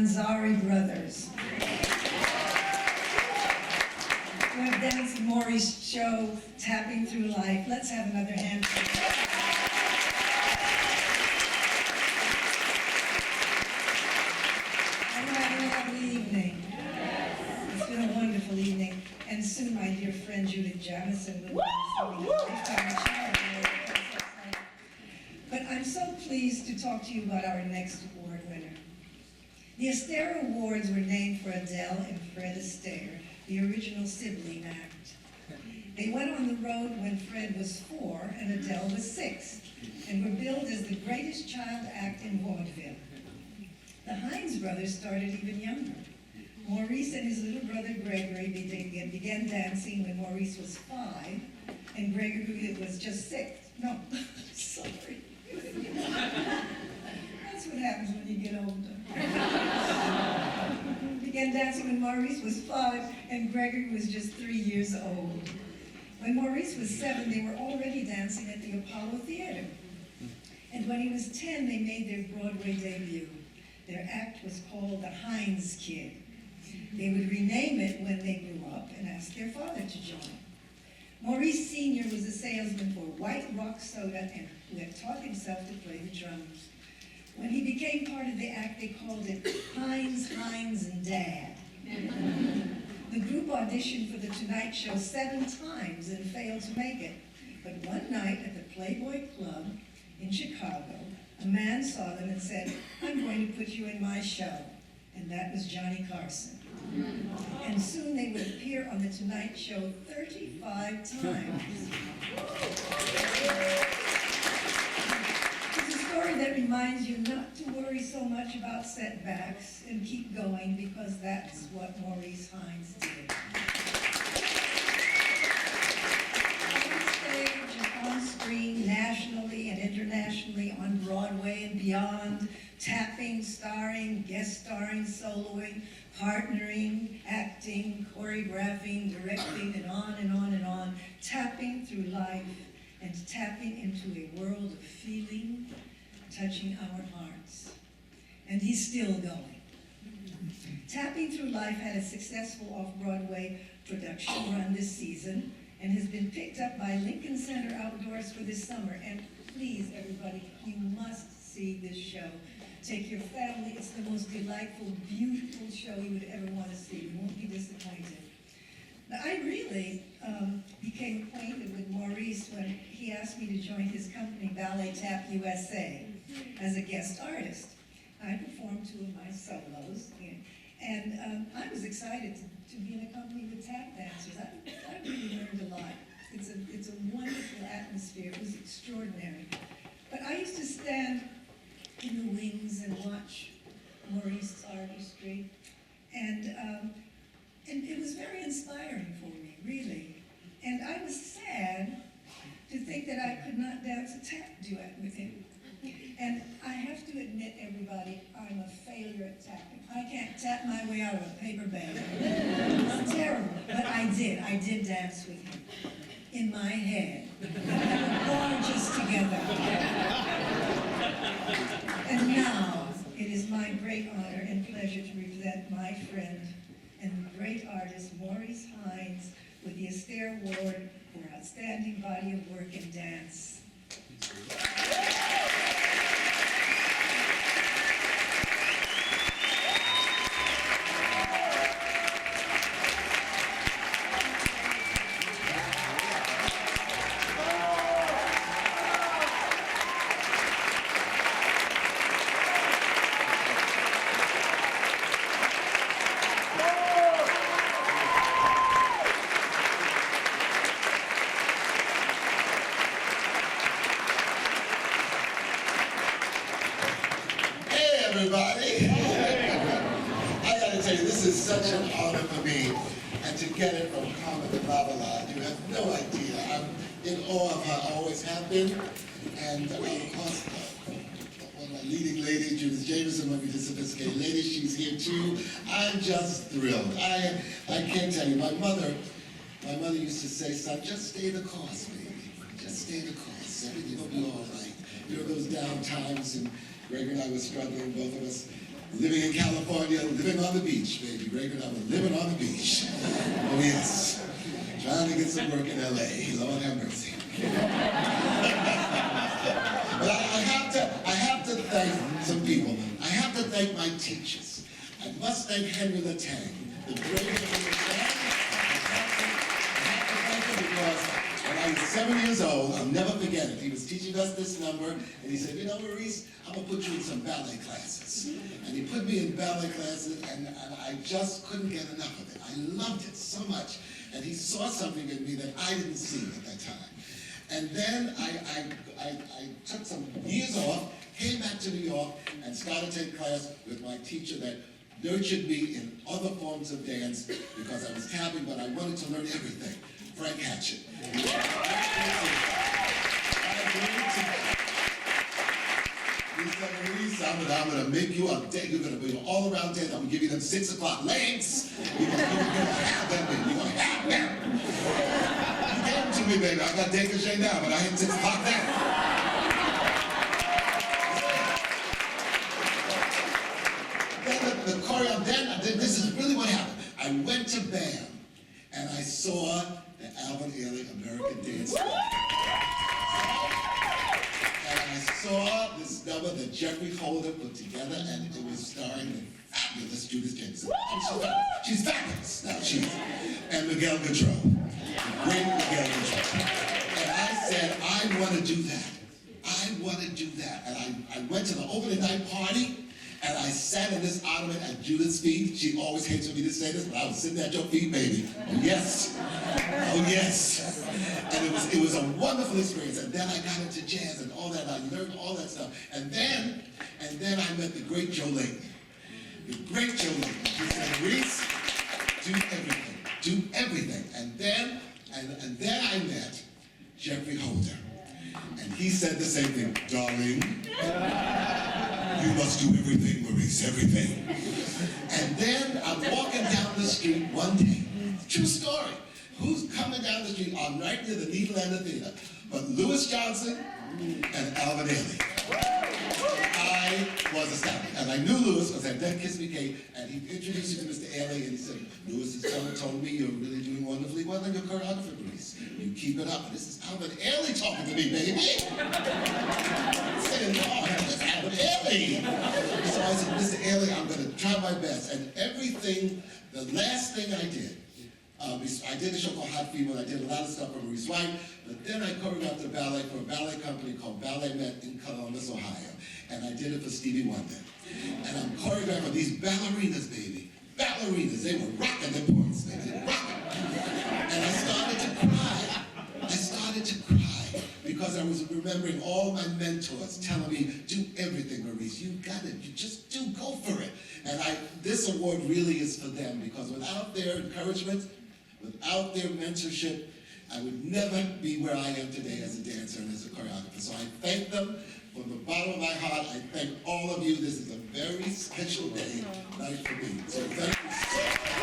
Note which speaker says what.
Speaker 1: Manzari brothers, who have danced in Maurice's show, Tapping Through Life. Let's have another hand for them. Are you having a lovely evening? It's been a wonderful evening. And soon my dear friend Judith Jamison will be receiving a lifetime achievement award. But I'm so pleased to talk to you about our next award winner. The Astaire Awards were named for Adele and Fred Astaire, the original sibling act. They went on the road when Fred was 4 and Adele was 6, and were billed as the greatest child act in vaudeville. The Hines brothers started even younger. Maurice and his little brother Gregory began dancing when Maurice was 5, and Gregory was just 6. No, sorry. That's what happens when you get older. Began dancing when Maurice was 5, and Gregory was just 3 years old. When Maurice was 7, they were already dancing at the Apollo Theater. And when he was 10, they made their Broadway debut. Their act was called The Hines Kid. They would rename it when they grew up and ask their father to join. Maurice Sr. was a salesman for White Rock Soda and who had taught himself to play the drums. When he became part of the act, they called it Hines, Hines, and Dad. The group auditioned for The Tonight Show 7 times and failed to make it. But one night at the Playboy Club in Chicago, a man saw them and said, "I'm going to put you in my show." And that was Johnny Carson. And soon they would appear on The Tonight Show 35 times. It's a story that reminds you not to worry so much about setbacks and keep going, because that's what Maurice Hines did. On stage and on screen, nationally and internationally, on Broadway and beyond, tapping, starring, guest starring, soloing, partnering, acting, choreographing, directing, and on and on and on, tapping through life and tapping into a world of feeling, touching our hearts. And he's still going. Tapping Through Life had a successful off-Broadway production run this season and has been picked up by Lincoln Center Outdoors for this summer. And please, everybody, you must see this show. Take your family. It's the most delightful, beautiful show you would ever want to see. You won't be disappointed. Now, I really became acquainted with Maurice when he asked me to join his company, Ballet Tap USA, as a guest artist. I performed 2 of my solos, and I was excited to be in a company with tap dancers. I really learned a lot. It's a wonderful atmosphere. It was extraordinary. But I used to stand in the wings and watch Maurice's artistry, and it was very inspiring for me, really. And I was sad to think that I could not dance a tap duet with him. And I have to admit, everybody, I'm a failure at tapping. I can't tap my way out of a paper bag. It's terrible, but I did dance with him in my head. We were gorgeous together. And now, it is my great honor and pleasure to present my friend and great artist, Maurice Hines, with the Astaire Award for Outstanding Body of Work in Dance.
Speaker 2: Everybody. I gotta tell you, this is such an honor for me, and to get it from Carmen de Babylon, you have no idea. I'm in awe of her, I always have been, and of course, one of my leading ladies, Judith Jamison, one of the sophisticated ladies, she's here too. I'm just thrilled. I can't tell you, my mother used to say, "Son, just stay the course, baby. Just stay the course. Everything will be all right." You know those down times, and Greg and I were struggling, both of us. living in California, living on the beach, baby. Breaking up and living on the beach. Oh yes. Trying to get some work in LA. Lord have mercy. But I have to thank some people. I have to thank my teachers. I must thank Henry Latang, the greatest of the I have to thank him because when I was 7 years old, I'll never forget it. He was teaching us this number, and he said, you know, Maurice, I'm going to put you in some ballet classes. And he put me in ballet classes, and I just couldn't get enough of it. I loved it so much. And he saw something in me that I didn't see at that time. And then I took some years off, came back to New York, and started to take class with my teacher that nurtured me in other forms of dance because I was tapping, but I wanted to learn everything. Frank Hatchett. He said, Maurice, I'm going to make you a day. You're going to be all around dance. I'm going to give you them 6 o'clock legs. You're going to have them, baby. You're going to have them. You gave them to me, baby. I got décagé now, but I had 6 o'clock then. The choreo, then this is really what happened. I went to BAM, and I saw the Alvin Ailey American Dance Club. And I saw this number that Jeffrey Holder put together, and it was starring the fabulous Judith Jamison. She's fabulous. Now and Miguel Gaudreau, the great Miguel Gaudreau. And I said, I want to do that. I want to do that. And I went to the opening night party. And I sat in this ottoman at Judith's feet. She always hates for me to say this, but I was sitting at your feet, baby. Oh yes. Oh yes. And it was a wonderful experience. And then I got into jazz and all that. I learned all that stuff. And then I met the great Jolene. The great Jolene. She said, Maurice, do everything. Do everything. And then I met Jeffrey Holder. And he said the same thing, darling. You must do everything, Maurice, everything. And then I'm walking down the street one day. True story. Who's coming down the street? I'm right near the Needle and the Theater. But Louis Johnson and Alvin Ailey. I was astounded. And I knew Louis because I'd done Kiss Me Kate, and he introduced me to Mr. Ailey, and he said, Louis has told me you're really doing wonderfully well in your choreographer, Maurice. You keep it up. This is Alvin Ailey talking to me, baby. I said, Lord, this is Alvin Ailey. So I said, Mr. Ailey, I'm going to try my best. And everything, the last thing I did, I did a show called Hot Fever. I did a lot of stuff for Maurice White, but then I choreographed a ballet for a ballet company called Ballet Met in Columbus, Ohio, and I did it for Stevie Wonder. And I'm choreographing these ballerinas, baby. Ballerinas, they were rocking the points, they were rocking. And I started to cry because I was remembering all my mentors telling me, do everything, Maurice, you got it, you just do, go for it. And this award really is for them because without their encouragement, without their mentorship, I would never be where I am today as a dancer and as a choreographer. So I thank them from the bottom of my heart. I thank all of you. This is a very special day, night for me. So thank you so much.